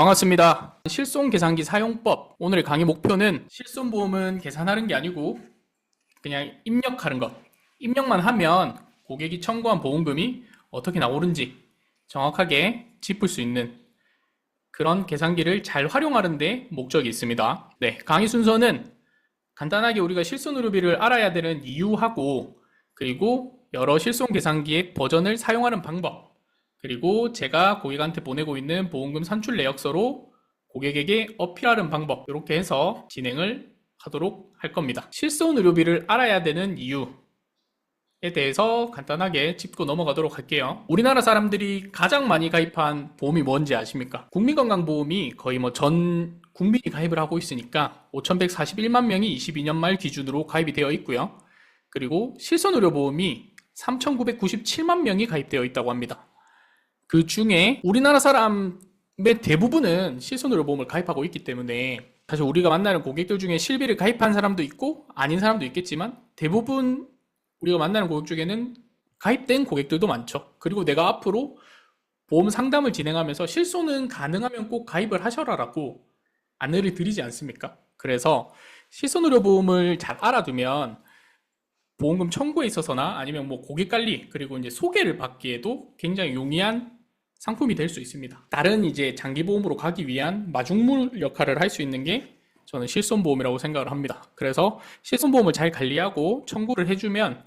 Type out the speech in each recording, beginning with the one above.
반갑습니다. 실손계산기 사용법. 오늘의 강의 목표는 실손보험은 계산하는 게 아니고 그냥 입력하는 것. 입력만 하면 고객이 청구한 보험금이 어떻게 나오는지 정확하게 짚을 수 있는 그런 계산기를 잘 활용하는 데 목적이 있습니다. 네, 강의 순서는 간단하게 우리가 실손의료비를 알아야 되는 이유하고, 그리고 여러 실손계산기의 버전을 사용하는 방법, 그리고 제가 고객한테 보내고 있는 보험금 산출 내역서로 고객에게 어필하는 방법, 이렇게 해서 진행을 하도록 할 겁니다. 실손의료비를 알아야 되는 이유에 대해서 간단하게 짚고 넘어가도록 할게요. 우리나라 사람들이 가장 많이 가입한 보험이 뭔지 아십니까? 국민건강보험이 거의 전 국민이 가입을 하고 있으니까 5,141만 명이 22년 말 기준으로 가입이 되어 있고요. 그리고 실손의료보험이 3,997만 명이 가입되어 있다고 합니다. 그 중에 우리나라 사람의 대부분은 실손의료보험을 가입하고 있기 때문에 사실 우리가 만나는 고객들 중에 실비를 가입한 사람도 있고 아닌 사람도 있겠지만 대부분 우리가 만나는 고객 중에는 가입된 고객들도 많죠. 그리고 내가 앞으로 보험 상담을 진행하면서 실손은 가능하면 꼭 가입을 하셔라라고 안내를 드리지 않습니까? 그래서 실손의료보험을 잘 알아두면 보험금 청구에 있어서나 아니면 고객 관리, 그리고 이제 소개를 받기에도 굉장히 용이한 상품이 될 수 있습니다. 다른 이제 장기보험으로 가기 위한 마중물 역할을 할 수 있는 게 저는 실손보험이라고 생각을 합니다. 그래서 실손보험을 잘 관리하고 청구를 해주면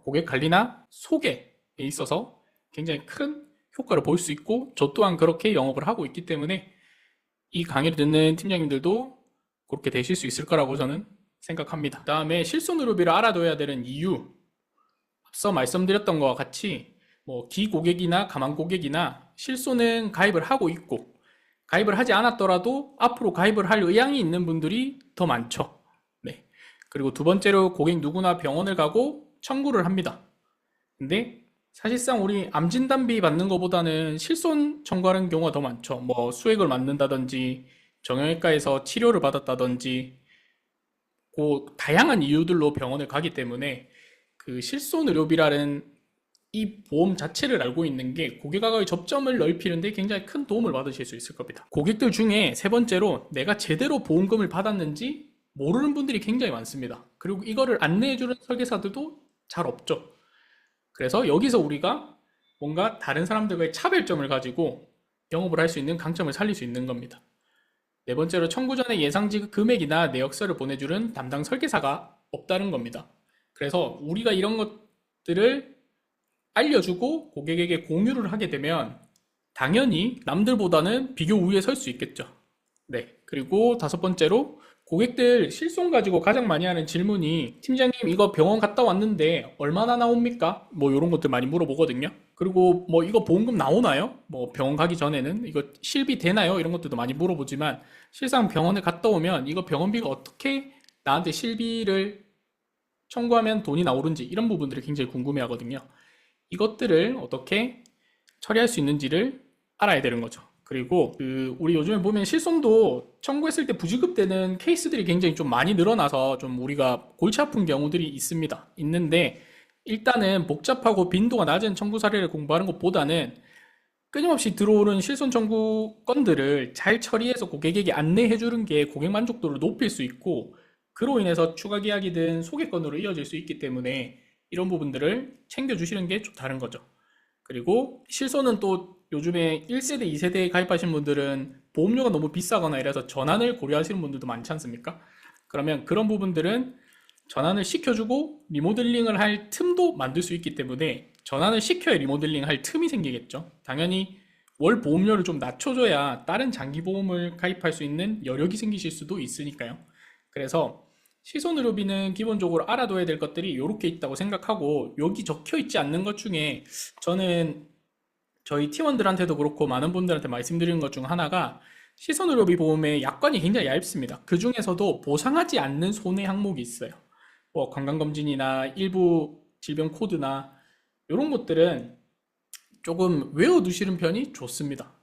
고객 관리나 소개에 있어서 굉장히 큰 효과를 볼 수 있고, 저 또한 그렇게 영업을 하고 있기 때문에 이 강의를 듣는 팀장님들도 그렇게 되실 수 있을 거라고 저는 생각합니다. 그 다음에 실손의료비를 알아둬야 되는 이유, 앞서 말씀드렸던 것과 같이 기고객이나 가망고객이나 실손은 가입을 하고 있고 가입을 하지 않았더라도 앞으로 가입을 할 의향이 있는 분들이 더 많죠. 네. 그리고 두 번째로 고객 누구나 병원을 가고 청구를 합니다. 근데 사실상 우리 암진단비 받는 것보다는 실손 청구하는 경우가 더 많죠. 수액을 맞는다든지 정형외과에서 치료를 받았다든지 다양한 이유들로 병원을 가기 때문에 그 실손의료비라는 이 보험 자체를 알고 있는 게 고객과의 접점을 넓히는데 굉장히 큰 도움을 받으실 수 있을 겁니다. 고객들 중에 세 번째로 내가 제대로 보험금을 받았는지 모르는 분들이 굉장히 많습니다. 그리고 이거를 안내해주는 설계사들도 잘 없죠. 그래서 여기서 우리가 뭔가 다른 사람들과의 차별점을 가지고 영업을 할 수 있는 강점을 살릴 수 있는 겁니다. 네 번째로 청구 전에 예상 지급 금액이나 내역서를 보내주는 담당 설계사가 없다는 겁니다. 그래서 우리가 이런 것들을 알려주고 고객에게 공유를 하게 되면 당연히 남들보다는 비교 우위에 설 수 있겠죠. 네. 그리고 다섯 번째로 고객들 실손 가지고 가장 많이 하는 질문이 팀장님 이거 병원 갔다 왔는데 얼마나 나옵니까? 이런 것들 많이 물어보거든요. 그리고 이거 보험금 나오나요? 병원 가기 전에는 이거 실비 되나요? 이런 것들도 많이 물어보지만 실상 병원에 갔다 오면 이거 병원비가 어떻게 나한테 실비를 청구하면 돈이 나오는지 이런 부분들을 굉장히 궁금해 하거든요. 이것들을 어떻게 처리할 수 있는지를 알아야 되는 거죠. 그리고 우리 요즘에 보면 실손도 청구했을 때 부지급되는 케이스들이 굉장히 좀 많이 늘어나서 좀 우리가 골치 아픈 경우들이 있는데 일단은 복잡하고 빈도가 낮은 청구 사례를 공부하는 것보다는 끊임없이 들어오는 실손 청구 건들을 잘 처리해서 고객에게 안내해 주는 게 고객 만족도를 높일 수 있고, 그로 인해서 추가 계약이든 소개권으로 이어질 수 있기 때문에 이런 부분들을 챙겨주시는 게 좋다는 거죠. 그리고 실손은 또 요즘에 1세대, 2세대에 가입하신 분들은 보험료가 너무 비싸거나 이래서 전환을 고려하시는 분들도 많지 않습니까? 그러면 그런 부분들은 전환을 시켜주고 리모델링을 할 틈도 만들 수 있기 때문에 전환을 시켜야 리모델링 할 틈이 생기겠죠. 당연히 월 보험료를 좀 낮춰줘야 다른 장기보험을 가입할 수 있는 여력이 생기실 수도 있으니까요. 그래서 실손의료비는 기본적으로 알아둬야 될 것들이 이렇게 있다고 생각하고, 여기 적혀 있지 않는 것 중에 저는 저희 팀원들한테도 그렇고 많은 분들한테 말씀드리는 것 중 하나가 실손의료비 보험의 약관이 굉장히 얇습니다. 그 중에서도 보상하지 않는 손해 항목이 있어요. 건강검진이나 일부 질병 코드나 이런 것들은 조금 외워두시는 편이 좋습니다.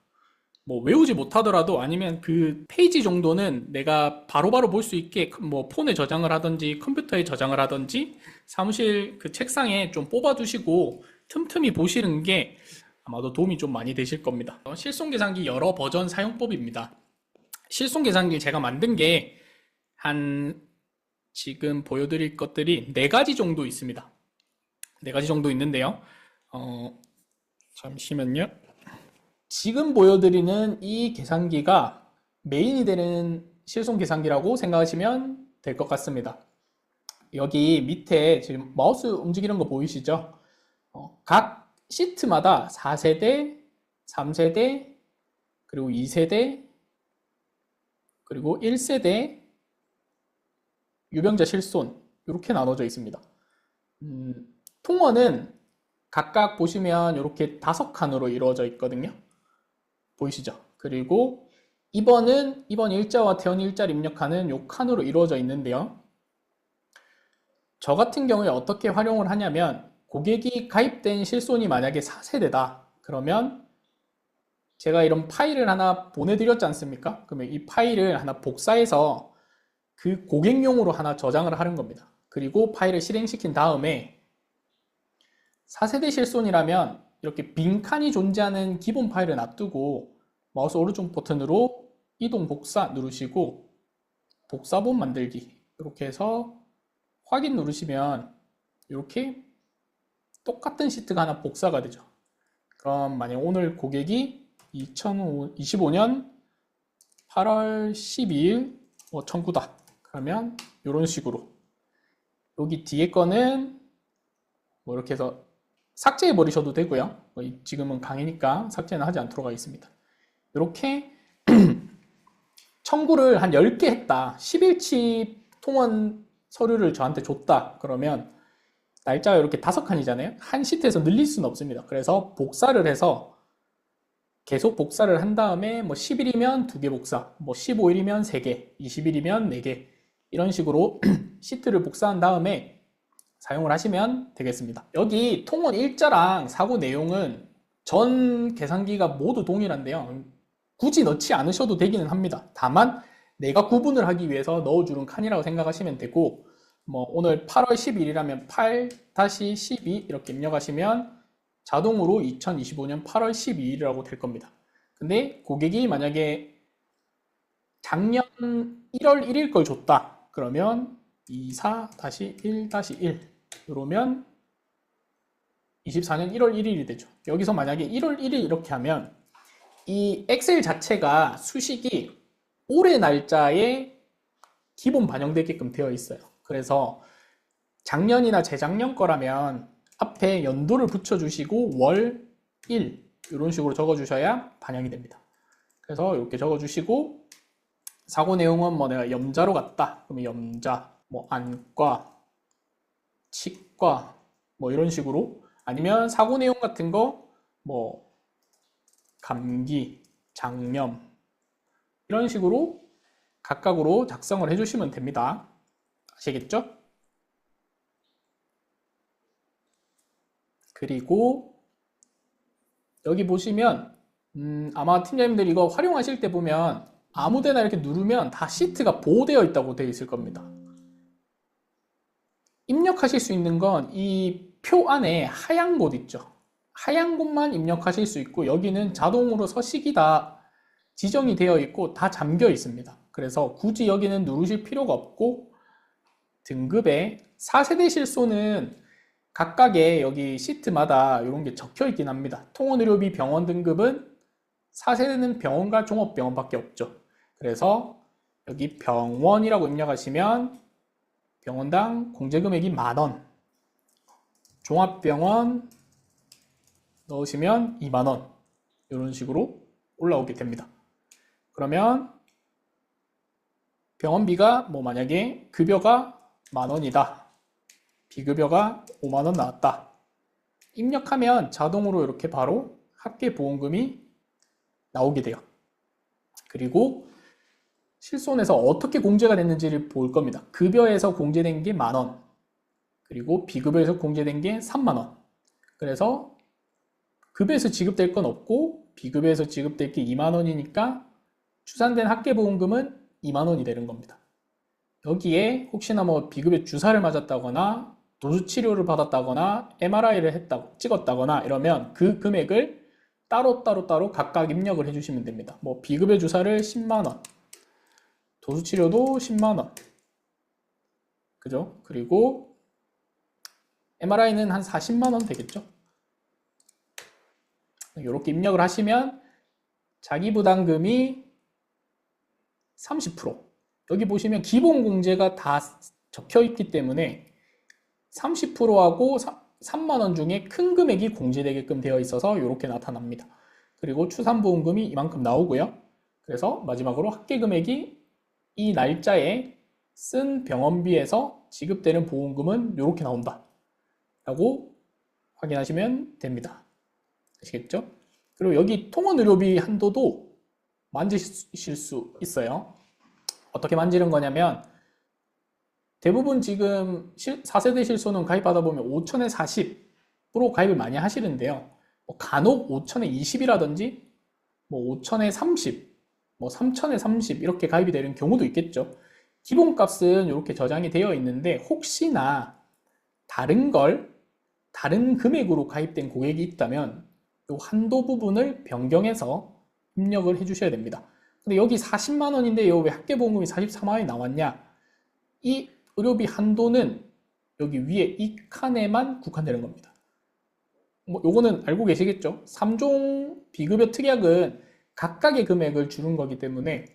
외우지 못하더라도 아니면 그 페이지 정도는 내가 바로바로 볼 수 있게 폰에 저장을 하든지 컴퓨터에 저장을 하든지 사무실 그 책상에 좀 뽑아두시고 틈틈이 보시는 게 아마도 도움이 좀 많이 되실 겁니다. 실손계산기 여러 버전 사용법입니다. 실손계산기 제가 만든 게 지금 보여드릴 것들이 4가지 정도 있습니다. 4가지 정도 있는데요. 잠시만요. 지금 보여드리는 이 계산기가 메인이 되는 실손계산기라고 생각하시면 될 것 같습니다. 여기 밑에 지금 마우스 움직이는 거 보이시죠? 각 시트마다 4세대, 3세대, 그리고 2세대, 그리고 1세대, 유병자 실손 이렇게 나눠져 있습니다. 통원은 각각 보시면 이렇게 5칸으로 이루어져 있거든요. 보이시죠? 그리고 입원 일자와 퇴원 일자를 입력하는 이 칸으로 이루어져 있는데요. 저 같은 경우에 어떻게 활용을 하냐면 고객이 가입된 실손이 만약에 4세대다 그러면 제가 이런 파일을 하나 보내드렸지 않습니까? 그러면 이 파일을 하나 복사해서 그 고객용으로 하나 저장을 하는 겁니다. 그리고 파일을 실행시킨 다음에 4세대 실손이라면 이렇게 빈칸이 존재하는 기본 파일을 놔두고 마우스 오른쪽 버튼으로 이동 복사 누르시고 복사본 만들기 이렇게 해서 확인 누르시면 이렇게 똑같은 시트가 하나 복사가 되죠. 그럼 만약 오늘 고객이 2025년 8월 12일 청구다. 그러면 이런 식으로 여기 뒤에 거는 이렇게 해서 삭제해 버리셔도 되고요. 지금은 강의니까 삭제는 하지 않도록 하겠습니다. 이렇게 청구를 한 10개 했다. 10일치 통원 서류를 저한테 줬다. 그러면 날짜가 이렇게 5칸이잖아요. 한 시트에서 늘릴 수는 없습니다. 그래서 복사를 해서 계속 복사를 한 다음에 10일이면 2개 복사, 15일이면 3개, 20일이면 4개 이런 식으로 시트를 복사한 다음에 사용을 하시면 되겠습니다. 여기 통원 일자랑 사고 내용은 전 계산기가 모두 동일한데요. 굳이 넣지 않으셔도 되기는 합니다. 다만 내가 구분을 하기 위해서 넣어주는 칸이라고 생각하시면 되고 오늘 8월 10일이라면 8-12 이렇게 입력하시면 자동으로 2025년 8월 12일이라고 될 겁니다. 근데 고객이 만약에 작년 1월 1일 걸 줬다. 그러면 24-1-1 이러면 24년 1월 1일이 되죠. 여기서 만약에 1월 1일 이렇게 하면 이 엑셀 자체가 수식이 올해 날짜에 기본 반영되게끔 되어 있어요. 그래서 작년이나 재작년 거라면 앞에 연도를 붙여주시고 월, 일 이런 식으로 적어주셔야 반영이 됩니다. 그래서 이렇게 적어주시고 사고 내용은 내가 염자로 갔다. 그러면 염자, 안과, 치과 이런 식으로 아니면 사고 내용 같은 거 감기, 장염 이런 식으로 각각으로 작성을 해주시면 됩니다. 아시겠죠? 그리고 여기 보시면 아마 팀장님들 이거 활용하실 때 보면 아무데나 이렇게 누르면 다 시트가 보호되어 있다고 되어 있을 겁니다. 입력하실 수 있는 건 이 표 안에 하얀 곳 있죠. 하얀 곳만 입력하실 수 있고 여기는 자동으로 서식이 다 지정이 되어 있고 다 잠겨 있습니다. 그래서 굳이 여기는 누르실 필요가 없고 등급에 4세대 실손은 각각의 여기 시트마다 이런 게 적혀 있긴 합니다. 통원의료비 병원 등급은 4세대는 병원과 종합병원밖에 없죠. 그래서 여기 병원이라고 입력하시면 병원당 공제금액이 10,000원, 종합병원 넣으시면 20,000원 이런 식으로 올라오게 됩니다. 그러면 병원비가 만약에 급여가 10,000원이다. 비급여가 50,000원 나왔다. 입력하면 자동으로 이렇게 바로 합계보험금이 나오게 돼요. 그리고 실손에서 어떻게 공제가 됐는지를 볼 겁니다. 급여에서 공제된 게 10,000원, 그리고 비급여에서 공제된 게 30,000원. 그래서 급여에서 지급될 건 없고 비급여에서 지급될 게 20,000원이니까 추산된 합계보험금은 20,000원이 되는 겁니다. 여기에 혹시나 비급여 주사를 맞았다거나 도수치료를 받았다거나 MRI를 찍었다거나 이러면 그 금액을 따로 각각 입력을 해주시면 됩니다. 뭐 비급여 주사를 10만원, 도수치료도 10만원, 그죠? 그리고 MRI는 한 40만원 되겠죠? 이렇게 입력을 하시면 자기 부담금이 30%. 여기 보시면 기본 공제가 다 적혀 있기 때문에 30%하고 3만원 중에 큰 금액이 공제되게끔 되어 있어서 이렇게 나타납니다. 그리고 추산보험금이 이만큼 나오고요. 그래서 마지막으로 합계 금액이 이 날짜에 쓴 병원비에서 지급되는 보험금은 이렇게 나온다 라고 확인하시면 됩니다. 아시겠죠? 그리고 여기 통원의료비 한도도 만지실 수 있어요. 어떻게 만지는 거냐면 대부분 지금 4세대 실손은 가입하다 보면 5천에 40으로 가입을 많이 하시는데요. 뭐 간혹 5천에 20이라든지 뭐 5천에 30, 뭐 3천에 30 이렇게 가입이 되는 경우도 있겠죠. 기본값은 이렇게 저장이 되어 있는데 혹시나 다른 금액으로 가입된 고객이 있다면 이 한도 부분을 변경해서 입력을 해주셔야 됩니다. 근데 여기 40만 원인데 왜 합계보험금이 44만 원이 나왔냐? 이 의료비 한도는 여기 위에 이 칸에만 국한되는 겁니다. 뭐 요거는 알고 계시겠죠? 3종 비급여 특약은 각각의 금액을 주는 거기 때문에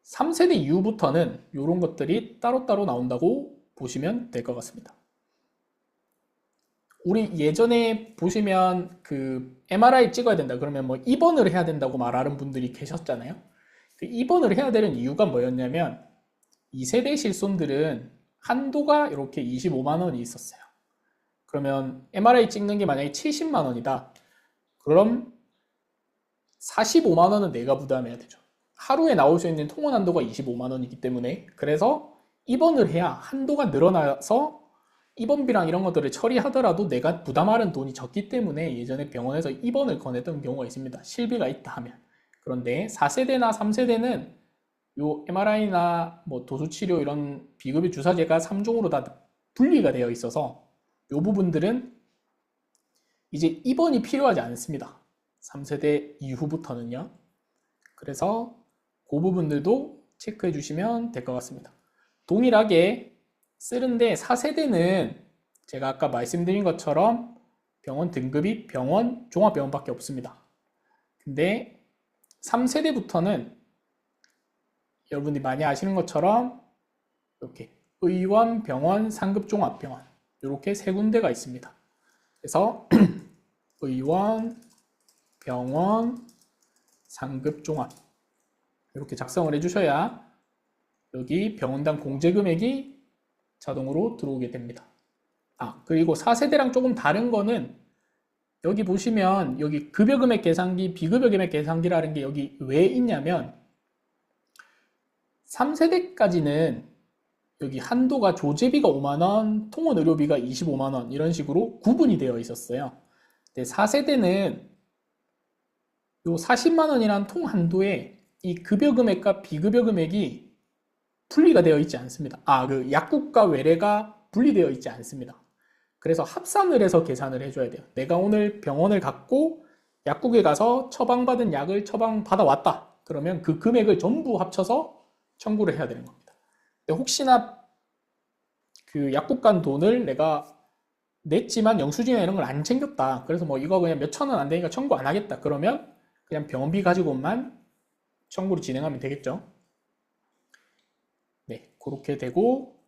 3세대 이후부터는 이런 것들이 따로따로 나온다고 보시면 될 것 같습니다. 우리 예전에 보시면 그 MRI 찍어야 된다 그러면 뭐 입원을 해야 된다고 말하는 분들이 계셨잖아요. 그 입원을 해야 되는 이유가 뭐였냐면 2세대 실손들은 한도가 이렇게 25만 원이 있었어요. 그러면 MRI 찍는 게 만약에 70만 원이다. 그럼 45만 원은 내가 부담해야 되죠. 하루에 나올 수 있는 통원 한도가 25만 원이기 때문에 그래서 입원을 해야 한도가 늘어나서 입원비랑 이런 것들을 처리하더라도 내가 부담하는 돈이 적기 때문에 예전에 병원에서 입원을 권했던 경우가 있습니다. 실비가 있다 하면. 그런데 4세대나 3세대는 요 MRI나 뭐 도수치료 이런 비급여 주사제가 3종으로 다 분리가 되어 있어서 요 부분들은 이제 입원이 필요하지 않습니다. 3세대 이후부터는요. 그래서 그 부분들도 체크해 주시면 될 것 같습니다. 동일하게 쓰는데 4세대는 제가 아까 말씀드린 것처럼 병원 등급이 병원, 종합병원밖에 없습니다. 근데 3세대부터는 여러분들이 많이 아시는 것처럼 이렇게 의원, 병원, 상급 종합병원 이렇게 세 군데가 있습니다. 그래서 의원, 병원, 상급 종합 이렇게 작성을 해주셔야 여기 병원당 공제 금액이 자동으로 들어오게 됩니다. 그리고 4세대랑 조금 다른 거는 여기 보시면 여기 급여 금액 계산기, 비급여 금액 계산기라는 게 여기 왜 있냐면 3세대까지는 여기 한도가 조제비가 5만원, 통원 의료비가 25만원 이런 식으로 구분이 되어 있었어요. 근데 4세대는 요 40만원이라는 통 한도에 이 급여 금액과 비급여 금액이 분리가 되어 있지 않습니다. 그 약국과 외래가 분리되어 있지 않습니다. 그래서 합산을 해서 계산을 해줘야 돼요. 내가 오늘 병원을 갔고 약국에 가서 처방받은 약을 처방받아 왔다. 그러면 그 금액을 전부 합쳐서 청구를 해야 되는 겁니다. 근데 혹시나 그 약국 간 돈을 내가 냈지만 영수증이나 이런 걸 안 챙겼다. 그래서 뭐 이거 그냥 몇 천 원 안 되니까 청구 안 하겠다. 그러면 그냥 병원비 가지고만 청구를 진행하면 되겠죠. 네, 그렇게 되고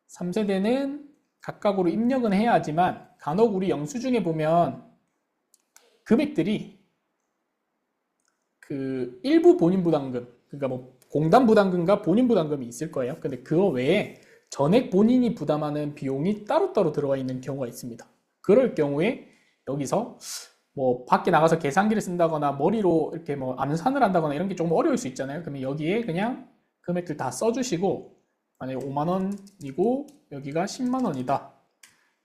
3세대는 각각으로 입력은 해야 하지만 간혹 우리 영수증에 보면 금액들이 그 일부 본인 부담금, 그러니까 뭐 공단 부담금과 본인 부담금이 있을 거예요. 근데 그거 외에 전액 본인이 부담하는 비용이 따로따로 들어가 있는 경우가 있습니다. 그럴 경우에 여기서 뭐 밖에 나가서 계산기를 쓴다거나 머리로 이렇게 뭐 암산을 한다거나 이런 게 조금 어려울 수 있잖아요. 그러면 여기에 그냥 금액들 다 써주시고 만약에 5만원이고 여기가 10만원이다.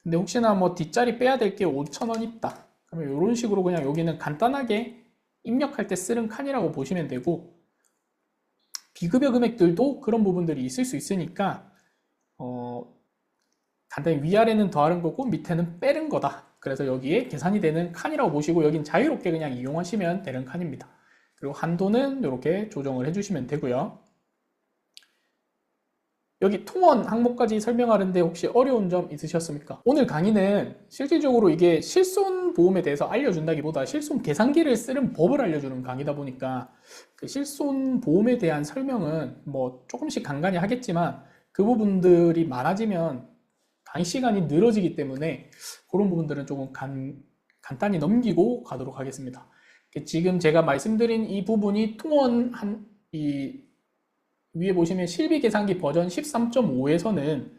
근데 혹시나 뭐 뒷자리 빼야 될 게 5천원 있다. 그러면 이런 식으로 그냥 여기는 간단하게 입력할 때 쓰는 칸이라고 보시면 되고 비급여 금액들도 그런 부분들이 있을 수 있으니까 간단히 위아래는 더하는 거고 밑에는 빼는 거다. 그래서 여기에 계산이 되는 칸이라고 보시고 여긴 자유롭게 그냥 이용하시면 되는 칸입니다. 그리고 한도는 이렇게 조정을 해주시면 되고요. 여기 통원 항목까지 설명하는데 혹시 어려운 점 있으셨습니까? 오늘 강의는 실질적으로 이게 실손 보험에 대해서 알려준다기보다 실손 계산기를 쓰는 법을 알려주는 강의다 보니까 그 실손 보험에 대한 설명은 뭐 조금씩 간간히 하겠지만 그 부분들이 많아지면 강의 시간이 늘어지기 때문에 그런 부분들은 조금 간단히 넘기고 가도록 하겠습니다. 지금 제가 말씀드린 이 부분이 통원 위에 보시면 실비 계산기 버전 13.5에서는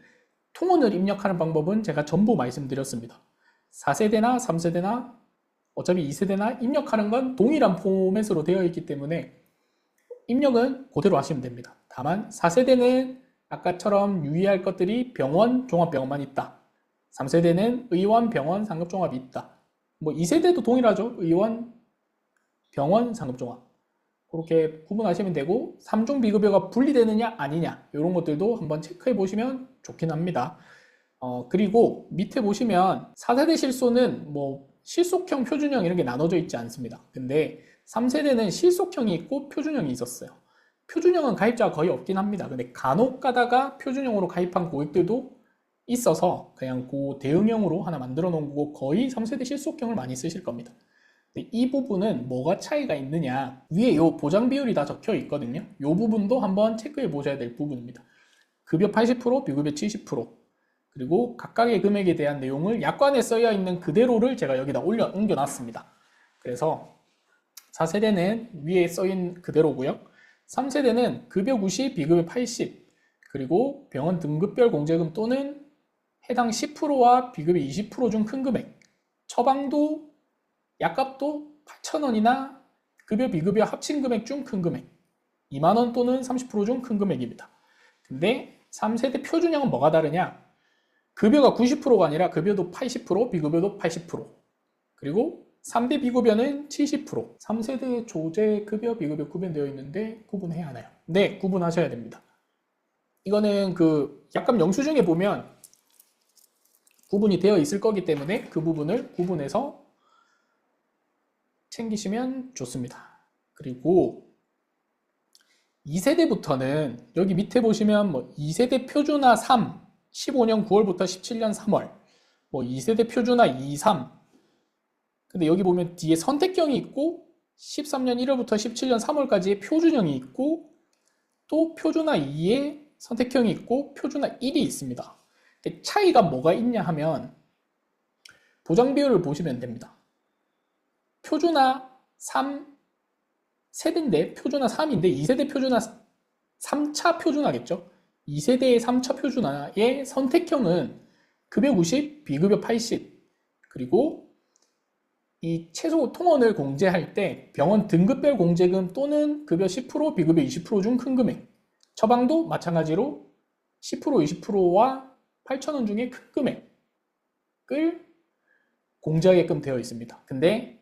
통원을 입력하는 방법은 제가 전부 말씀드렸습니다. 4세대나 3세대나 어차피 2세대나 입력하는 건 동일한 포맷으로 되어 있기 때문에 입력은 그대로 하시면 됩니다. 다만 4세대는 아까처럼 유의할 것들이 병원, 종합병원만 있다. 3세대는 의원, 병원, 상급종합이 있다. 뭐 2세대도 동일하죠. 의원, 병원, 상급종합. 그렇게 구분하시면 되고 3종 비급여가 분리되느냐 아니냐 이런 것들도 한번 체크해 보시면 좋긴 합니다. 그리고 밑에 보시면 4세대 실손은 뭐 실속형, 표준형 이런 게 나눠져 있지 않습니다. 근데 3세대는 실속형이 있고 표준형이 있었어요. 표준형은 가입자가 거의 없긴 합니다. 근데 간혹 가다가 표준형으로 가입한 고객들도 있어서 그냥 그 대응형으로 하나 만들어 놓은 거고 거의 3세대 실속형을 많이 쓰실 겁니다. 이 부분은 뭐가 차이가 있느냐, 위에 요 보장 비율이 다 적혀 있거든요. 이 부분도 한번 체크해 보셔야 될 부분입니다. 급여 80%, 비급여 70%, 그리고 각각의 금액에 대한 내용을 약관에 써야 있는 그대로를 제가 여기다 옮겨 놨습니다. 그래서 4세대는 위에 써인 그대로고요. 3세대는 급여 90, 비급여 80, 그리고 병원 등급별 공제금 또는 해당 10%와 비급여 20%중 큰 금액, 처방도 약값도 8,000원이나 급여 비급여 합친 금액 중 큰 금액 2만원 또는 30% 중 큰 금액입니다. 근데 3세대 표준형은 뭐가 다르냐? 급여가 90%가 아니라 급여도 80%, 비급여도 80%, 그리고 3대 비급여는 70%. 3세대 조제 급여, 비급여 구분되어 있는데 구분해야 하나요? 네, 구분하셔야 됩니다. 이거는 그 약값 영수증에 보면 구분이 되어 있을 거기 때문에 그 부분을 구분해서 챙기시면 좋습니다. 그리고 2세대부터는 여기 밑에 보시면 뭐 2세대 표준화 3, 15년 9월부터 17년 3월, 뭐 2세대 표준화 2, 3. 근데 여기 보면 뒤에 선택형이 있고 13년 1월부터 17년 3월까지의 표준형이 있고 또 표준화 2에 선택형이 있고 표준화 1이 있습니다. 차이가 뭐가 있냐 하면 보장 비율을 보시면 됩니다. 표준화 3세대인데 표준화 3인데 2세대 표준화 3차 표준화겠죠. 2세대의 3차 표준화의 선택형은 급여 90, 비급여 80, 그리고 이 최소 통원을 공제할 때 병원 등급별 공제금 또는 급여 10%, 비급여 20% 중 큰 금액, 처방도 마찬가지로 10%, 20%와 8,000원 중에 큰 금액을 공제하게끔 되어 있습니다. 근데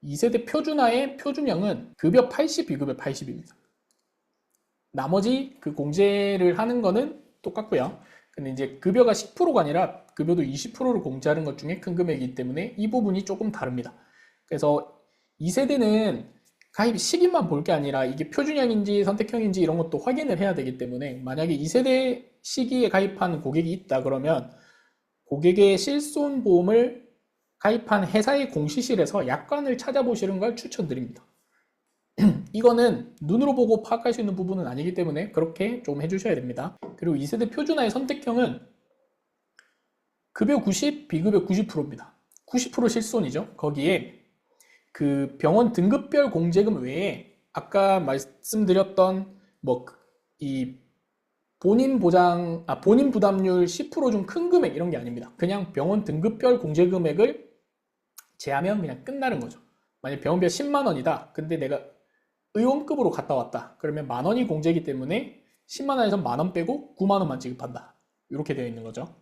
2세대 표준화의 표준형은 급여 80, 비급여 80입니다. 나머지 그 공제를 하는 거는 똑같고요. 근데 이제 급여가 10%가 아니라 급여도 20%를 공제하는 것 중에 큰 금액이기 때문에 이 부분이 조금 다릅니다. 그래서 2세대는 가입 시기만 볼 게 아니라 이게 표준형인지 선택형인지 이런 것도 확인을 해야 되기 때문에 만약에 2세대 시기에 가입한 고객이 있다 그러면 고객의 실손보험을 가입한 회사의 공시실에서 약관을 찾아보시는 걸 추천드립니다. 이거는 눈으로 보고 파악할 수 있는 부분은 아니기 때문에 그렇게 좀 해주셔야 됩니다. 그리고 2세대 표준화의 선택형은 급여 90, 비급여 90%입니다. 90% 실손이죠. 거기에 그 병원 등급별 공제금 외에 아까 말씀드렸던 뭐 이 본인 부담률 10% 중 큰 금액 이런 게 아닙니다. 그냥 병원 등급별 공제 금액을 제하면 그냥 끝나는 거죠. 만약 병원비가 10만 원이다. 근데 내가 의원급으로 갔다 왔다. 그러면 만 원이 공제이기 때문에 10만 원에서 만 원 빼고 9만 원만 지급한다. 이렇게 되어 있는 거죠.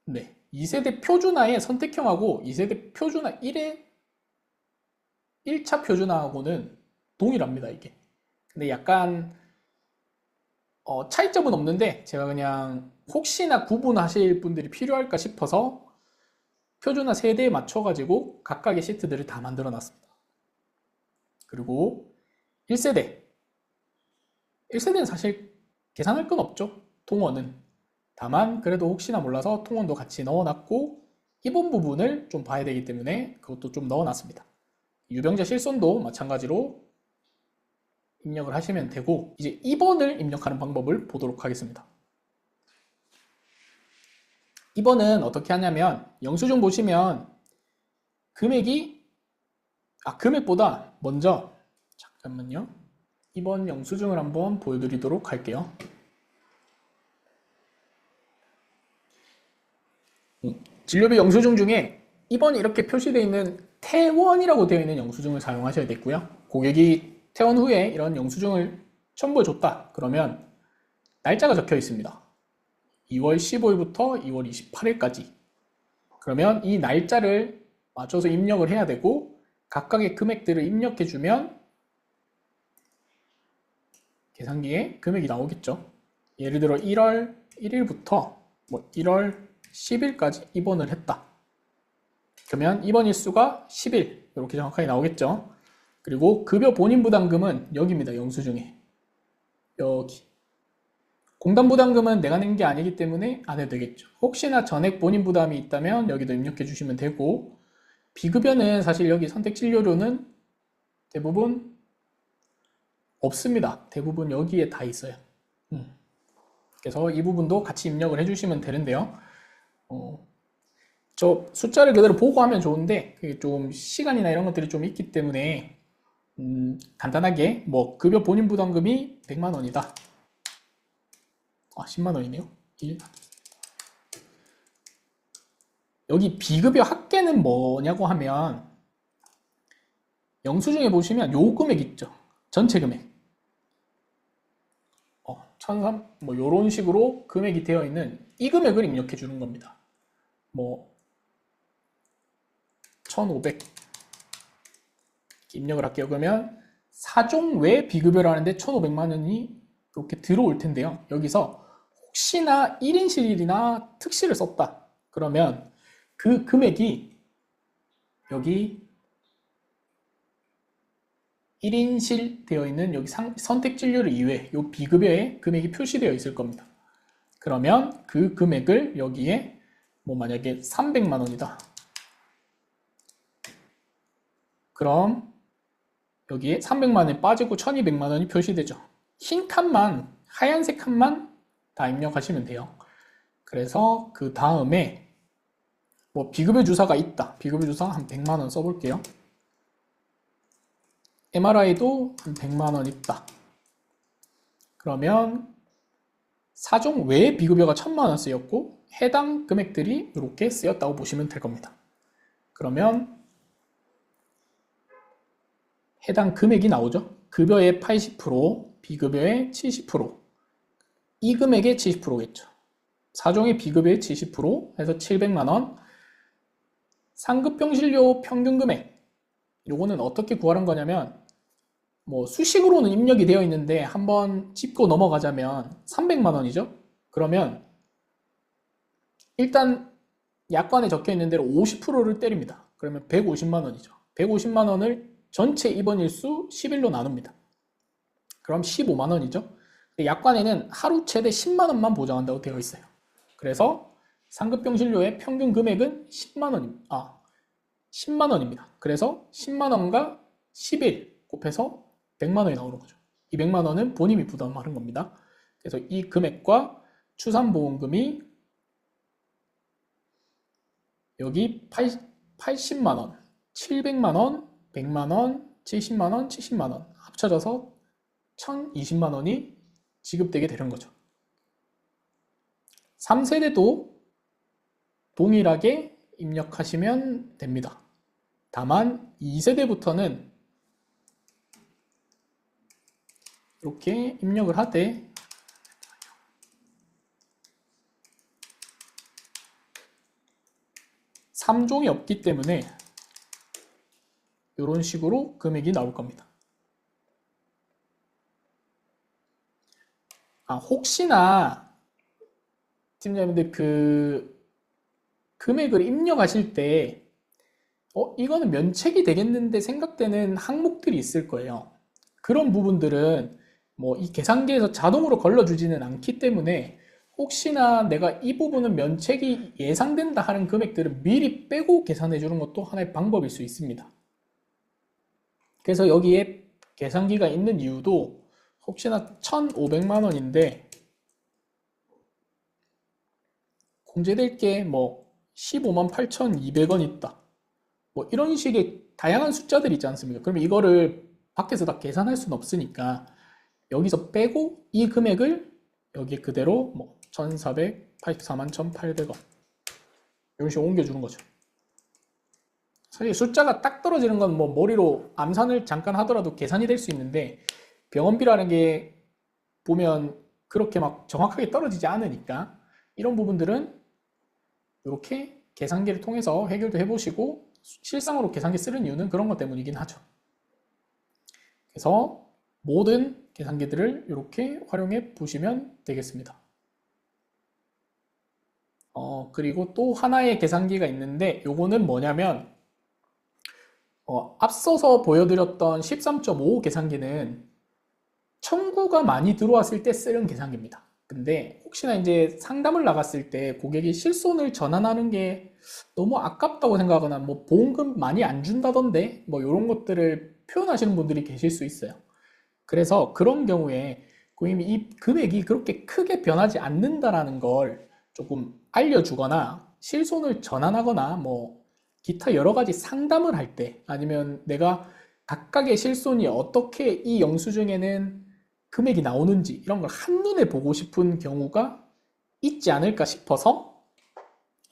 네. 2세대 표준화의 선택형하고 2세대 표준화 1의 1차 표준화하고는 동일합니다, 이게. 근데 약간 차이점은 없는데 제가 그냥 혹시나 구분하실 분들이 필요할까 싶어서 표준화 세대에 맞춰가지고 각각의 시트들을 다 만들어 놨습니다. 그리고 1세대. 1세대는 사실 계산할 건 없죠. 통원은. 다만 그래도 혹시나 몰라서 통원도 같이 넣어놨고 기본 부분을 좀 봐야 되기 때문에 그것도 좀 넣어놨습니다. 유병자 실손도 마찬가지로 입력을 하시면 되고 이제 2번을 입력하는 방법을 보도록 하겠습니다. 2번은 어떻게 하냐면 영수증 보시면 금액보다 먼저 잠깐만요. 2번 영수증을 한번 보여드리도록 할게요. 진료비 영수증 중에 2번이 이렇게 표시되어 있는 퇴원이라고 되어 있는 영수증을 사용하셔야 되고요. 고객이 퇴원 후에 이런 영수증을 첨부해 줬다. 그러면 날짜가 적혀 있습니다. 2월 15일부터 2월 28일까지. 그러면 이 날짜를 맞춰서 입력을 해야 되고 각각의 금액들을 입력해 주면 계산기에 금액이 나오겠죠. 예를 들어 1월 1일부터 1월 10일까지 입원을 했다. 그러면 입원 일수가 10일 이렇게 정확하게 나오겠죠. 그리고 급여 본인 부담금은 여기입니다. 영수증에. 여기. 공단 부담금은 내가 낸 게 아니기 때문에 안 해도 되겠죠. 혹시나 전액 본인 부담이 있다면 여기도 입력해 주시면 되고 비급여는 사실 여기 선택 진료료는 대부분 없습니다. 대부분 여기에 다 있어요. 그래서 이 부분도 같이 입력을 해주시면 되는데요. 저 숫자를 그대로 보고 하면 좋은데 그게 좀 시간이나 이런 것들이 좀 있기 때문에 간단하게 급여 본인 부담금이 100만 원이다. 10만 원이네요. 1. 여기 비급여 합계는 뭐냐고 하면 영수증에 보시면 요 금액 있죠. 전체 금액. 1,300 요런 식으로 금액이 되어 있는 이 금액을 입력해 주는 겁니다. 1,500 입력을 할게요. 그러면 4종 외 비급여를 하는데 1,500만 원이 이렇게 들어올 텐데요. 여기서 혹시나 1인실이나 특실을 썼다. 그러면 그 금액이 여기 1인실 되어 있는 여기 선택 진료료 이외에 이 비급여에 금액이 표시되어 있을 겁니다. 그러면 그 금액을 여기에 만약에 300만 원이다. 그럼 여기에 300만 원이 빠지고 1200만 원이 표시되죠. 흰 칸만, 하얀색 칸만 다 입력하시면 돼요. 그래서 그 다음에 비급여 주사가 있다. 비급여 주사 한 100만 원 써볼게요. MRI도 한 100만 원 있다. 그러면 4종 외에 비급여가 1000만 원 쓰였고 해당 금액들이 이렇게 쓰였다고 보시면 될 겁니다. 그러면 해당 금액이 나오죠. 급여의 80%, 비급여의 70%, 이 금액의 70%겠죠. 4종의 비급여의 70% 해서 700만 원. 상급 병실료 평균 금액. 요거는 어떻게 구하는 거냐면 수식으로는 입력이 되어 있는데 한번 짚고 넘어가자면 300만 원이죠. 그러면 일단 약관에 적혀 있는 대로 50%를 때립니다. 그러면 150만 원이죠. 150만 원을 전체 입원 일수 10일로 나눕니다. 그럼 15만 원이죠. 약관에는 하루 최대 10만 원만 보장한다고 되어 있어요. 그래서 상급병실료의 평균 금액은 10만 원입니다. 그래서 10만 원과 10일 곱해서 100만 원이 나오는 거죠. 이 100만 원은 본인이 부담하는 겁니다. 그래서 이 금액과 추산보험금이 여기 80만 원, 700만 원, 100만 원, 70만 원, 70만 원 합쳐져서 1020만 원이 지급되게 되는 거죠. 3세대도 동일하게 입력하시면 됩니다. 다만 2세대부터는 이렇게 입력을 하되 (3종이) 없기 때문에 이런 식으로 금액이 나올 겁니다. 혹시나 팀장님들 그 금액을 입력하실 때 이거는 면책이 되겠는데 생각되는 항목들이 있을 거예요. 그런 부분들은 뭐 이 계산기에서 자동으로 걸러주지는 않기 때문에 혹시나 내가 이 부분은 면책이 예상된다 하는 금액들을 미리 빼고 계산해 주는 것도 하나의 방법일 수 있습니다. 그래서 여기에 계산기가 있는 이유도 혹시나 1,500만 원인데 공제될 게 뭐 15만 8,200원 있다. 뭐 이런 식의 다양한 숫자들이 있지 않습니까? 그러면 이거를 밖에서 다 계산할 수는 없으니까 여기서 빼고 이 금액을 여기 그대로 뭐 1,484만 1,800원 이런 식으로 옮겨주는 거죠. 사실 숫자가 딱 떨어지는 건 뭐 머리로 암산을 잠깐 하더라도 계산이 될 수 있는데 병원비라는 게 보면 그렇게 막 정확하게 떨어지지 않으니까 이런 부분들은 이렇게 계산기를 통해서 해결도 해보시고 실상으로 계산기 쓰는 이유는 그런 것 때문이긴 하죠. 그래서 모든 계산기들을 이렇게 활용해 보시면 되겠습니다. 그리고 또 하나의 계산기가 있는데 요거는 뭐냐면 앞서서 보여드렸던 13.5 계산기는 청구가 많이 들어왔을 때 쓰는 계산기입니다. 근데 혹시나 이제 상담을 나갔을 때 고객이 실손을 전환하는 게 너무 아깝다고 생각하거나 뭐 보험금 많이 안 준다던데 뭐 이런 것들을 표현하시는 분들이 계실 수 있어요. 그래서 그런 경우에 고객님이 이 금액이 그렇게 크게 변하지 않는다라는 걸 조금 알려주거나 실손을 전환하거나 뭐 기타 여러 가지 상담을 할 때 아니면 내가 각각의 실손이 어떻게 이 영수증에는 금액이 나오는지 이런 걸 한눈에 보고 싶은 경우가 있지 않을까 싶어서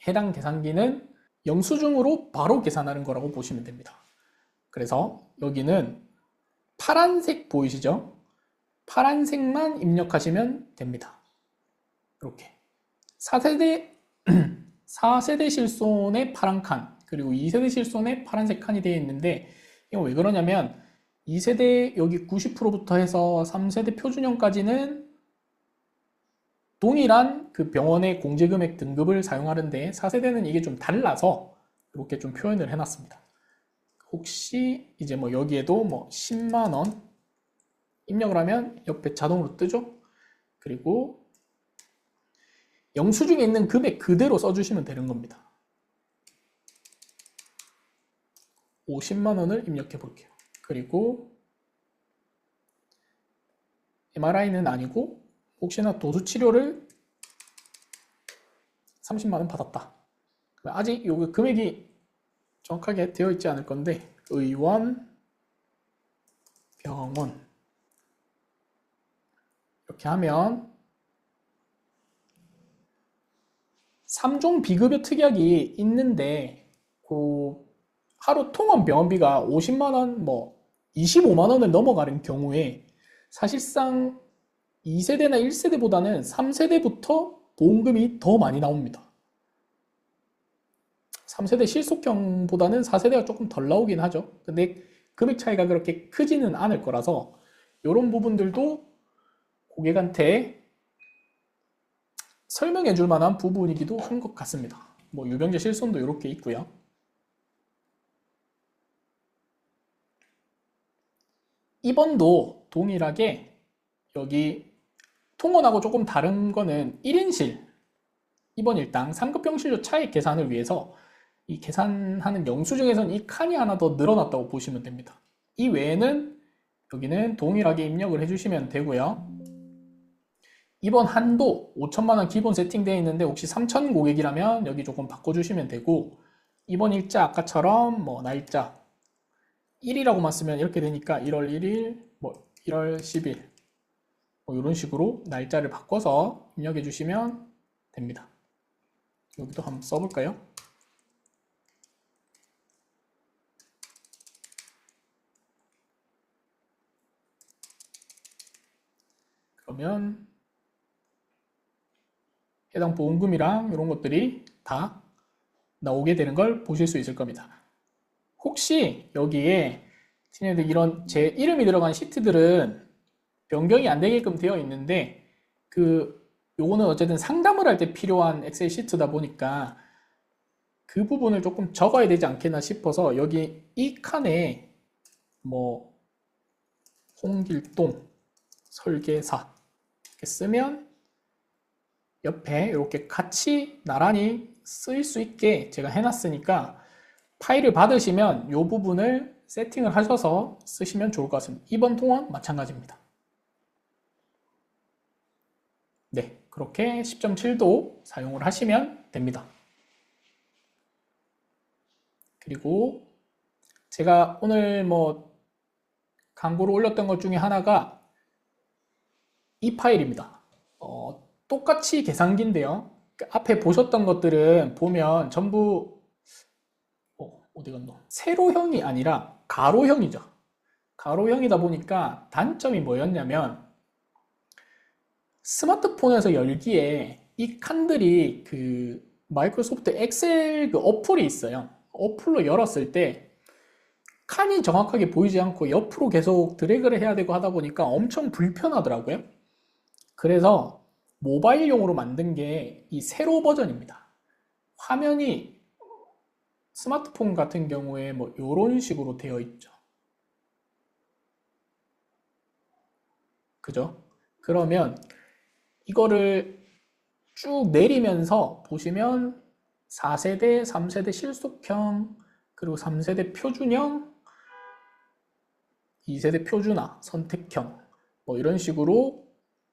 해당 계산기는 영수증으로 바로 계산하는 거라고 보시면 됩니다. 그래서 여기는 파란색 보이시죠? 파란색만 입력하시면 됩니다. 이렇게 4세대 실손의 파란 칸 그리고 2세대 실손의 파란색 칸이 되어 있는데 이건 왜 그러냐면 2세대 여기 90%부터 해서 3세대 표준형까지는 동일한 그 병원의 공제금액 등급을 사용하는데 4세대는 이게 좀 달라서 이렇게 좀 표현을 해놨습니다. 혹시 이제 뭐 여기에도 뭐 10만원 입력을 하면 옆에 자동으로 뜨죠? 그리고 영수증에 있는 금액 그대로 써주시면 되는 겁니다. 50만원을 입력해 볼게요. 그리고 MRI는 아니고 혹시나 도수치료를 30만원 받았다. 아직 요 금액이 정확하게 되어 있지 않을 건데 의원, 병원 이렇게 하면 3종 비급여 특약이 있는데 그 하루 통원 병원비가 50만원, 뭐 25만원을 넘어가는 경우에 사실상 2세대나 1세대보다는 3세대부터 보험금이 더 많이 나옵니다. 3세대 실속형보다는 4세대가 조금 덜 나오긴 하죠. 근데 금액 차이가 그렇게 크지는 않을 거라서 이런 부분들도 고객한테 설명해 줄 만한 부분이기도 한 것 같습니다. 뭐 유병재 실손도 이렇게 있고요. 입원도 동일하게 여기 통원하고 조금 다른 거는 1인실 입원 일당 3급 병실료 차액 계산을 위해서 이 계산하는 영수증에선 이 칸이 하나 더 늘어났다고 보시면 됩니다. 이 외에는 여기는 동일하게 입력을 해주시면 되고요. 입원 한도 5천만 원 기본 세팅되어 있는데 혹시 3천 고객이라면 여기 조금 바꿔주시면 되고 입원 일자 아까처럼 뭐 날짜 1이라고만 쓰면 이렇게 되니까 1월 1일, 뭐 1월 10일 뭐 이런 식으로 날짜를 바꿔서 입력해 주시면 됩니다. 여기도 한번 써볼까요? 그러면 해당 보험금이랑 이런 것들이 다 나오게 되는 걸 보실 수 있을 겁니다. 혹시 여기에 이런 제 이름이 들어간 시트들은 변경이 안 되게끔 되어 있는데 그 요거는 어쨌든 상담을 할 때 필요한 엑셀 시트다 보니까 그 부분을 조금 적어야 되지 않겠나 싶어서 여기 이 칸에 뭐 홍길동 설계사 이렇게 쓰면 옆에 이렇게 같이 나란히 쓰일 수 있게 제가 해놨으니까 파일을 받으시면 이 부분을 세팅을 하셔서 쓰시면 좋을 것 같습니다. 이번 통은 마찬가지입니다. 네, 그렇게 10.7도 사용을 하시면 됩니다. 그리고 제가 오늘 뭐 광고로 올렸던 것 중에 하나가 이 파일입니다. 똑같이 계산기인데요. 앞에 보셨던 것들은 보면 전부 어디 갔노? 세로형이 아니라 가로형이죠. 가로형이다 보니까 단점이 뭐였냐면 스마트폰에서 열기에 이 칸들이 그 마이크로소프트 엑셀 그 어플이 있어요. 어플로 열었을 때 칸이 정확하게 보이지 않고 옆으로 계속 드래그를 해야 되고 하다 보니까 엄청 불편하더라고요. 그래서 모바일용으로 만든 게 이 세로 버전입니다. 화면이 스마트폰 같은 경우에 뭐 이런 식으로 되어 있죠. 그죠? 그러면 이거를 쭉 내리면서 보시면 4세대, 3세대 실속형, 그리고 3세대 표준형, 2세대 표준화, 선택형 뭐 이런 식으로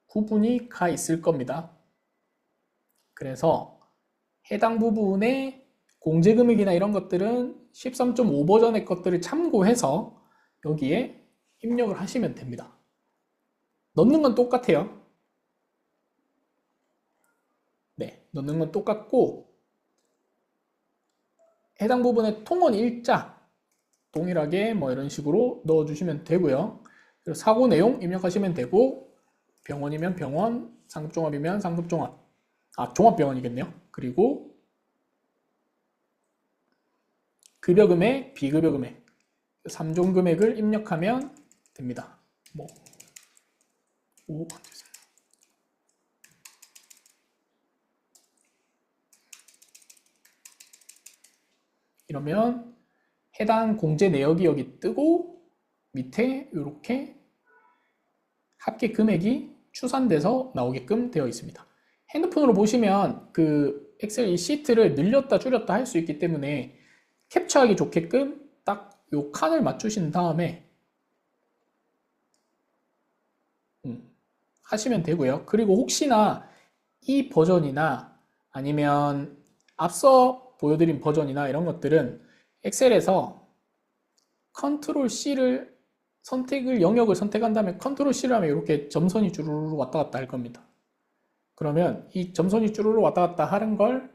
구분이 가 있을 겁니다. 그래서 해당 부분에 공제금액이나 이런 것들은 13.5 버전의 것들을 참고해서 여기에 입력을 하시면 됩니다. 넣는 건 똑같아요. 네, 넣는 건 똑같고 해당 부분에 통원 일자 동일하게 뭐 이런 식으로 넣어주시면 되고요. 그리고 사고 내용 입력하시면 되고 병원이면 병원, 상급종합이면 상급종합, 종합병원이겠네요. 그리고 급여금액, 비급여금액 3종 금액을 입력하면 됩니다. 뭐 이러면 해당 공제 내역이 여기 뜨고 밑에 이렇게 합계 금액이 추산돼서 나오게끔 되어 있습니다. 핸드폰으로 보시면 그 엑셀 이 시트를 늘렸다 줄였다 할 수 있기 때문에 캡처하기 좋게끔 딱 요 칸을 맞추신 다음에 하시면 되고요. 그리고 혹시나 이 버전이나 아니면 앞서 보여드린 버전이나 이런 것들은 엑셀에서 컨트롤 C를 영역을 선택한 다음에 컨트롤 C를 하면 이렇게 점선이 주르르 왔다 갔다 할 겁니다. 그러면 이 점선이 주르르 왔다 갔다 하는 걸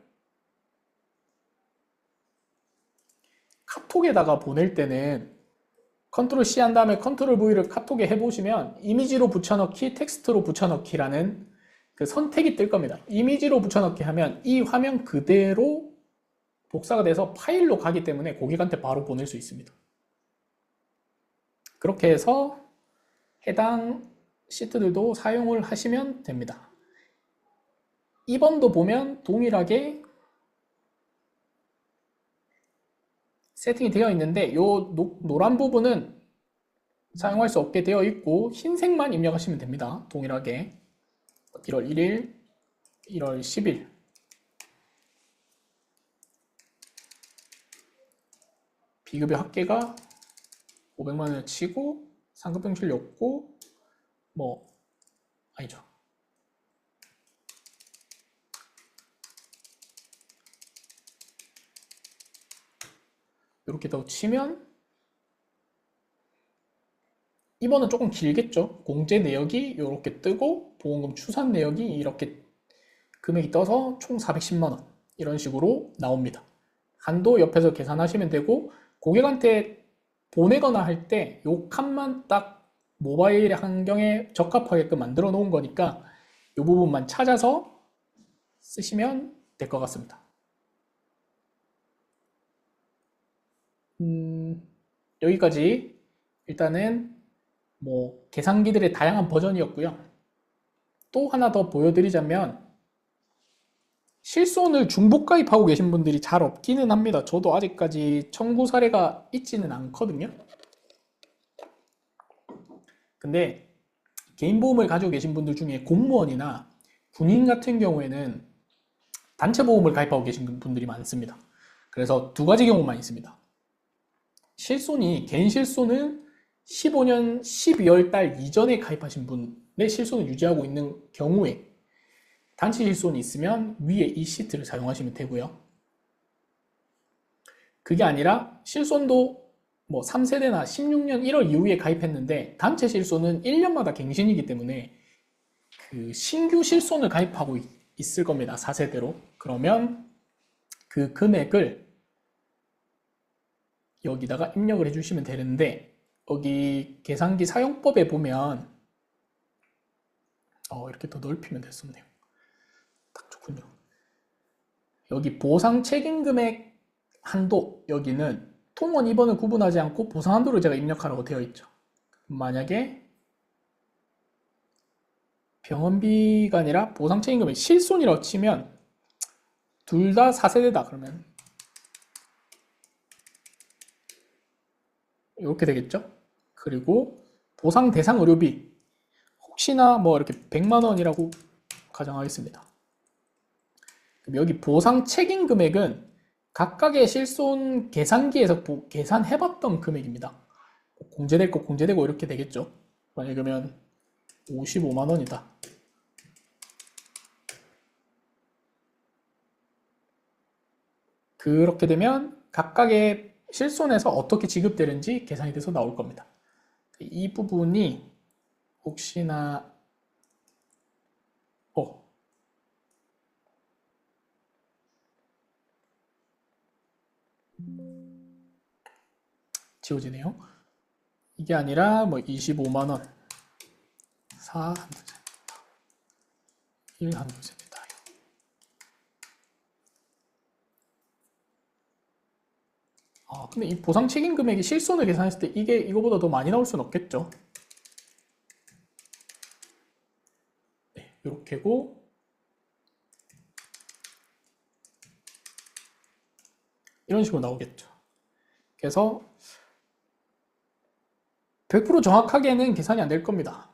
카톡에다가 보낼 때는 컨트롤 C 한 다음에 컨트롤 V를 카톡에 해보시면 이미지로 붙여넣기, 텍스트로 붙여넣기라는 그 선택이 뜰 겁니다. 이미지로 붙여넣기 하면 이 화면 그대로 복사가 돼서 파일로 가기 때문에 고객한테 바로 보낼 수 있습니다. 그렇게 해서 해당 시트들도 사용을 하시면 됩니다. 2번도 보면 동일하게 세팅이 되어 있는데 이 노란 부분은 사용할 수 없게 되어 있고 흰색만 입력하시면 됩니다. 동일하게 1월 1일, 1월 10일 비급여 합계가 500만 원을 치고 상급병실이 없고 뭐 아니죠. 이렇게 더 치면 이번은 조금 길겠죠. 공제 내역이 이렇게 뜨고 보험금 추산 내역이 이렇게 금액이 떠서 총 410만 원 이런 식으로 나옵니다. 한도 옆에서 계산하시면 되고 고객한테 보내거나 할 때 요 칸만 딱 모바일 환경에 적합하게끔 만들어 놓은 거니까 이 부분만 찾아서 쓰시면 될 것 같습니다. 여기까지 일단은 뭐 계산기들의 다양한 버전이었고요. 또 하나 더 보여드리자면 실손을 중복 가입하고 계신 분들이 잘 없기는 합니다. 저도 아직까지 청구 사례가 있지는 않거든요. 근데 개인보험을 가지고 계신 분들 중에 공무원이나 군인 같은 경우에는 단체보험을 가입하고 계신 분들이 많습니다. 그래서 두 가지 경우만 있습니다. 실손이, 개인 실손은 15년 12월 달 이전에 가입하신 분의 실손을 유지하고 있는 경우에 단체 실손이 있으면 위에 이 시트를 사용하시면 되고요. 그게 아니라 실손도 뭐 3세대나 16년 1월 이후에 가입했는데 단체 실손은 1년마다 갱신이기 때문에 그 신규 실손을 가입하고 있을 겁니다. 4세대로. 그러면 그 금액을 여기다가 입력을 해주시면 되는데 여기 계산기 사용법에 보면 이렇게 더 넓히면 됐었네요. 딱 좋군요. 여기 보상 책임 금액 한도, 여기는 통원 입원을 구분하지 않고 보상 한도를 제가 입력하라고 되어 있죠. 만약에 병원비가 아니라 보상 책임 금액 실손이라고 치면 둘 다 4세대다 그러면 이렇게 되겠죠. 그리고 보상 대상 의료비 혹시나 뭐 이렇게 100만 원이라고 가정하겠습니다. 그럼 여기 보상 책임 금액은 각각의 실손 계산기에서 계산해봤던 금액입니다. 공제될 거 공제되고 이렇게 되겠죠. 만약에 그러면 55만 원이다. 그렇게 되면 각각의 실손에서 어떻게 지급되는지 계산이 돼서 나올 겁니다. 이 부분이 혹시나 지워지네요. 이게 아니라 뭐 25만 원, 4 한두 세입니다. 1 한두 세입니다. 근데 이 보상 책임 금액이 실손을 계산했을 때 이게 이거보다 더 많이 나올 수는 없겠죠. 네, 이렇게고 이런 식으로 나오겠죠. 그래서 100% 정확하게는 계산이 안 될 겁니다.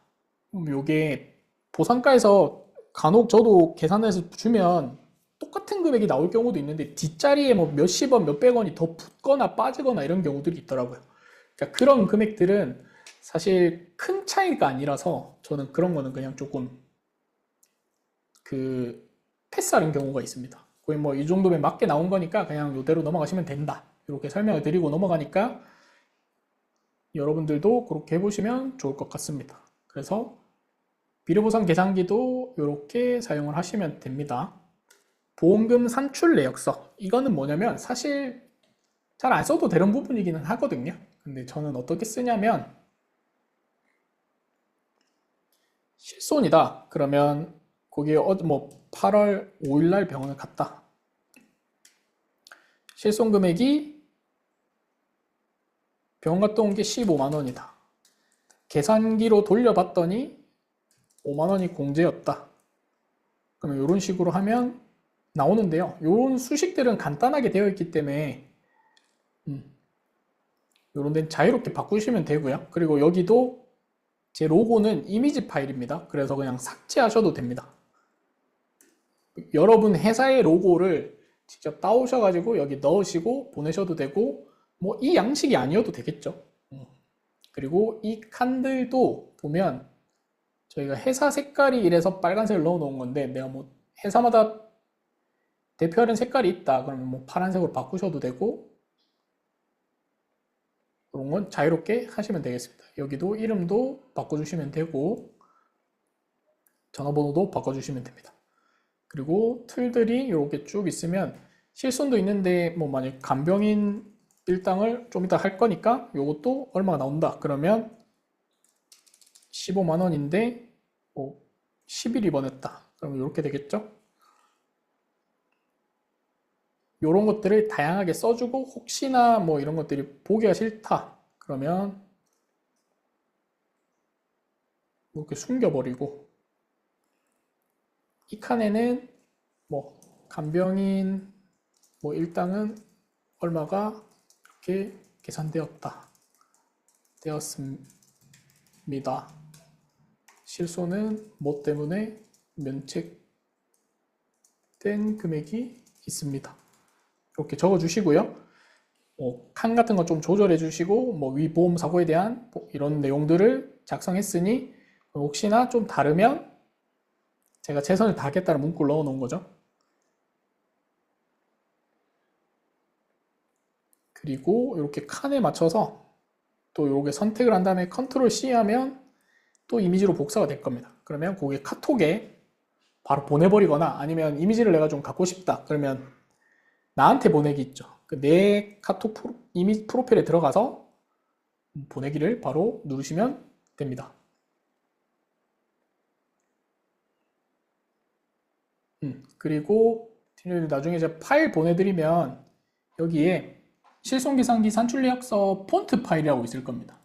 요게 보상가에서 간혹 저도 계산해서 주면 똑같은 금액이 나올 경우도 있는데 뒷자리에 뭐 몇십 원, 몇백 원이 더 붙거나 빠지거나 이런 경우들이 있더라고요. 그러니까 그런 금액들은 사실 큰 차이가 아니라서 저는 그런 거는 그냥 조금 패스하는 경우가 있습니다. 거의 뭐 이 정도면 맞게 나온 거니까 그냥 이대로 넘어가시면 된다. 이렇게 설명을 드리고 넘어가니까 여러분들도 그렇게 해보시면 좋을 것 같습니다. 그래서 비례보상 계산기도 이렇게 사용을 하시면 됩니다. 보험금 산출 내역서, 이거는 뭐냐면 사실 잘 안 써도 되는 부분이기는 하거든요. 근데 저는 어떻게 쓰냐면 실손이다 그러면 거기에 뭐 8월 5일 날 병원을 갔다. 실손 금액이 병원 갔다 온 게 15만 원이다. 계산기로 돌려봤더니 5만 원이 공제였다. 그러면 이런 식으로 하면 나오는데요. 이런 수식들은 간단하게 되어 있기 때문에 이런 데는 자유롭게 바꾸시면 되고요. 그리고 여기도 제 로고는 이미지 파일입니다. 그래서 그냥 삭제하셔도 됩니다. 여러분 회사의 로고를 직접 따오셔가지고 여기 넣으시고 보내셔도 되고 뭐 이 양식이 아니어도 되겠죠. 그리고 이 칸들도 보면 저희가 회사 색깔이 이래서 빨간색을 넣어 놓은 건데 내가 뭐 회사마다 대표하는 색깔이 있다 그러면 뭐 파란색으로 바꾸셔도 되고 그런 건 자유롭게 하시면 되겠습니다. 여기도 이름도 바꿔주시면 되고 전화번호도 바꿔주시면 됩니다. 그리고 툴들이 이렇게 쭉 있으면 실손도 있는데 뭐 만약 간병인 일당을 좀 이따 할 거니까 이것도 얼마가 나온다 그러면 15만 원인데 10일 입원했다 그럼 이렇게 되겠죠. 이런 것들을 다양하게 써주고 혹시나 뭐 이런 것들이 보기가 싫다 그러면 이렇게 숨겨버리고 이 칸에는 뭐 간병인 뭐 일당은 얼마가 이렇게 되었습니다. 실손은 뭐 때문에 면책된 금액이 있습니다. 이렇게 적어주시고요. 칸 같은 거 좀 조절해 주시고 위 보험 사고에 대한 이런 내용들을 작성했으니 혹시나 좀 다르면 제가 최선을 다하겠다는 문구를 넣어 놓은 거죠. 그리고 이렇게 칸에 맞춰서 또 이렇게 선택을 한 다음에 컨트롤 C 하면 또 이미지로 복사가 될 겁니다. 그러면 그게 카톡에 바로 보내버리거나 아니면 이미지를 내가 좀 갖고 싶다 그러면 나한테 보내기 있죠. 내 카톡 이미지 프로필에 들어가서 보내기를 바로 누르시면 됩니다. 그리고 나중에 제가 파일 보내드리면 여기에 실손계산기 산출계약서 폰트 파일이라고 있을 겁니다.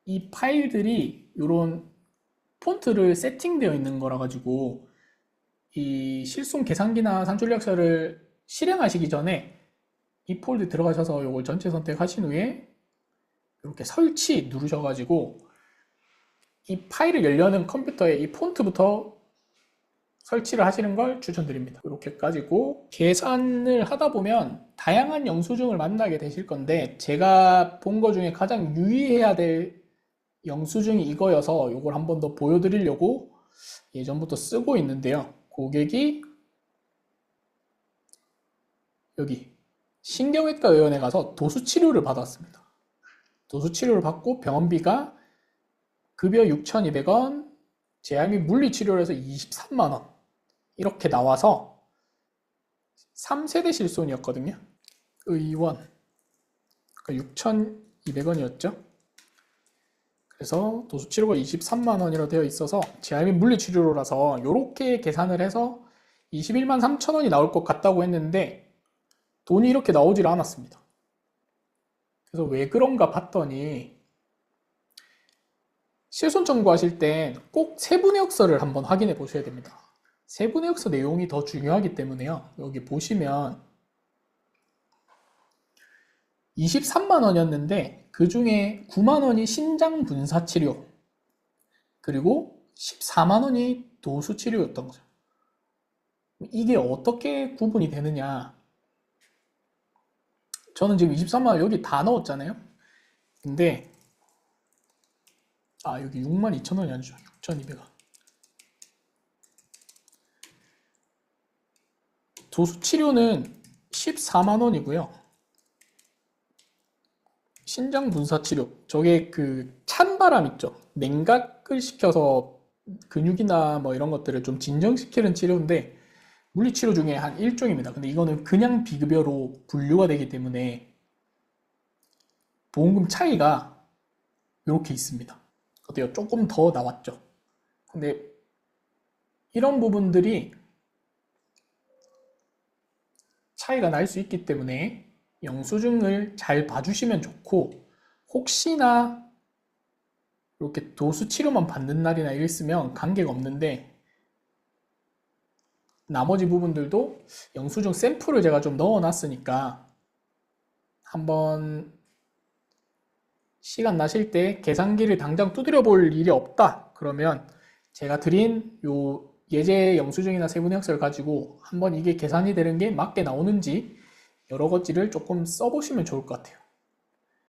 이 파일들이 이런 폰트를 세팅되어 있는 거라 가지고 이 실손계산기나 산출계약서를 실행하시기 전에 이 폴드 들어가셔서 이걸 전체 선택하신 후에 이렇게 설치 누르셔가지고 이 파일을 열려는 컴퓨터에 이 폰트부터 설치를 하시는 걸 추천드립니다. 이렇게 가지고 계산을 하다 보면 다양한 영수증을 만나게 되실 건데 제가 본 거 중에 가장 유의해야 될 영수증이 이거여서 이걸 한 번 더 보여드리려고 예전부터 쓰고 있는데요. 고객이 여기 신경외과 의원에 가서 도수치료를 받았습니다. 도수치료를 받고 병원비가 급여 6,200원, 재활 및 물리치료를 해서 23만원 이렇게 나와서 3세대 실손이었거든요. 의원 6,200원이었죠. 그래서 도수치료가 23만원이라 되어 있어서 재활 및 물리치료라서 이렇게 계산을 해서 21만 3천원이 나올 것 같다고 했는데 돈이 이렇게 나오질 않았습니다. 그래서 왜 그런가 봤더니 실손 청구하실 땐 꼭 세부내역서를 한번 확인해 보셔야 됩니다. 세부내역서 내용이 더 중요하기 때문에요. 여기 보시면 23만 원이었는데 그 중에 9만 원이 신장 분사 치료 그리고 14만 원이 도수 치료였던 거죠. 이게 어떻게 구분이 되느냐? 저는 지금 23만 원 여기 다 넣었잖아요. 근데 여기 6만 2천 원이 아니죠. 6,200원. 도수 치료는 14만 원이고요. 신장 분사 치료, 저게 그 찬바람 있죠. 냉각을 시켜서 근육이나 뭐 이런 것들을 좀 진정시키는 치료인데 물리치료 중에 한 일종입니다. 근데 이거는 그냥 비급여로 분류가 되기 때문에 보험금 차이가 이렇게 있습니다. 어때요? 조금 더 나왔죠. 근데 이런 부분들이 차이가 날 수 있기 때문에 영수증을 잘 봐주시면 좋고 혹시나 이렇게 도수 치료만 받는 날이나 이랬으면 관계가 없는데 나머지 부분들도 영수증 샘플을 제가 좀 넣어놨으니까 한번 시간 나실 때 계산기를 당장 두드려 볼 일이 없다 그러면 제가 드린 요 예제 영수증이나 세부내역서를 가지고 한번 이게 계산이 되는 게 맞게 나오는지 여러 가지를 조금 써보시면 좋을 것 같아요.